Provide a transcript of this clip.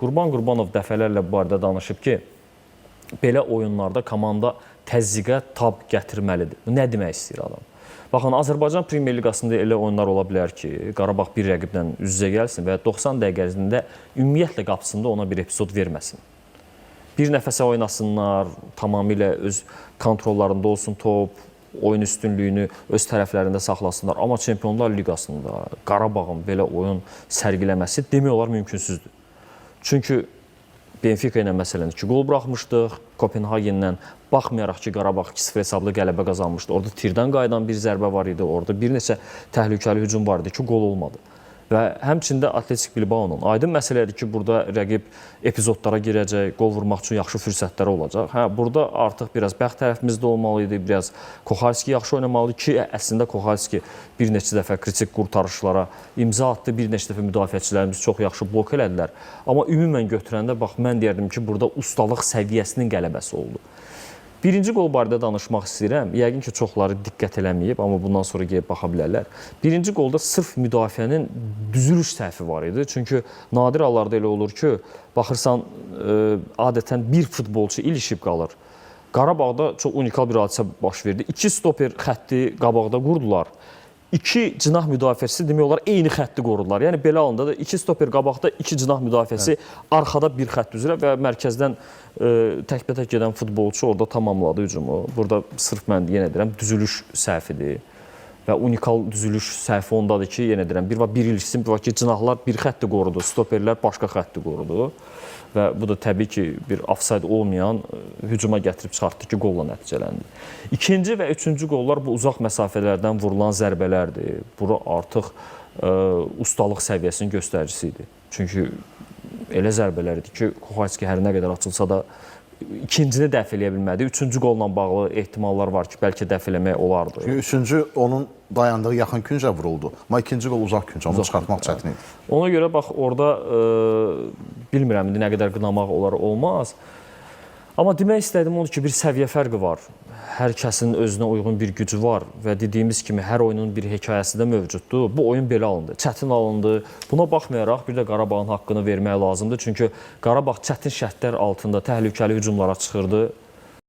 Qurbanov dəfələrlə bu barədə danışıb ki, belə oyunlarda komanda təzyiqə tab gətirməlidir. Bu nə demək istəyir adam? Baxın, Azərbaycan Premyer Liqasında elə oyunlar ola bilər ki, Qarabağ bir rəqiblə üz-üzə gəlsin və 90 dəqiqə ərzində ümumiyyətlə qapısında ona bir epizod verməsin. Bir nəfəsə oynasınlar, tamamilə öz kontrollarında olsun top, oyun üstünlüyünü öz tərəflərində saxlasınlar. Amma Çempionlar Liqasında Qarabağın belə oyun sərgiləməsi demək olar mümkünsüzdür. Çünki Benfica ilə məsələn 2 gol buraxmışdıq, Kopenhagenlə baxmayaraq ki, Qarabağ 2-0 hesablı qələbə qazanmışdı. Orada tirdən qayıdan bir zərbə var idi, orada bir neçə təhlükəli hücum var idi ki, gol olmadı. Və həmçində Atletik Bilbao'nun aydın məsələdir ki, burada rəqib epizodlara girəcək, gol vurmaq üçün yaxşı fürsətləri olacaq. Burada artıq biraz bəxt tərəfimizdə olmalı idi, biraz Kohalski yaxşı oynamalı idi ki, əslində Kohalski bir neçə dəfə kritik qurtarışlara imza atdı, bir neçə dəfə müdafiəçilərimiz çox yaxşı blok elədilər. Amma ümumən götürəndə, bax, mən deyərdim ki, burada ustalıq səviyyəsinin qələbəsi oldu. Birinci qol barədə danışmaq istəyirəm. Yəqin ki, çoxları diqqət eləməyib, amma bundan sonra gəlib baxa bilərlər. Birinci qolda sırf müdafiənin düzülüş səhvi var idi. Çünki nadir hallarda elə olur ki, baxırsan, adətən bir futbolçu ilişib qalır. Qarabağda çox unikal bir hadisə baş verdi. 2 stoper xətti qabaqda qurdular. 2 cinah müdafiəçisi demək olar eyni xətti qorudular. Yəni belə halında da 2 stoper qabaqda, 2 cinah müdafiəçisi arxada bir xətt üzrə və mərkəzdən təkbətək gedən futbolçu orada tamamladı hücumu. Burada sırf mən yenə deyirəm düzülüş səhvidir və unikal düzülüş səhvi ondadır ki, yenə deyirəm bir ilişsin, bir var ki, cinahlar bir xətti qorudu, stoperlər başqa xətti qorudu. Və bu da təbii ki, bir offside olmayan hücuma gətirib çıxartdı ki, qolla nəticələndi. İkinci və üçüncü qollar bu uzaq məsafələrdən vurulan zərbələrdir. Bura artıq ustalıq səviyyəsinin göstəricisi idi. Çünki elə zərbələr idi ki, Kohalski hər nə qədər açılsa da ikincini dəf eləyə bilmədi. Üçüncü qolla bağlı ehtimallar var ki, bəlkə dəf eləmək olardı. Çünki üçüncü onun dayandığı yaxın küncə vuruldu. Amma ikinci qol uzaq küncə, onu çıxartmaq çətin idi. Ona görə bax, orada bilmirəm indi nə qədər qınamaq olar olmaz. Amma demək istədim odur ki, bir səviyyə fərqi var. Hər kəsin özünə uyğun bir gücü var və dediyimiz kimi hər oyunun bir hekayəsi də mövcuddur. Bu oyun belə alındı, çətin alındı. Buna baxmayaraq bir də Qarabağın haqqını vermək lazımdır. Çünki Qarabağ çətin şərtlər altında təhlükəli hücumlara çıxırdı.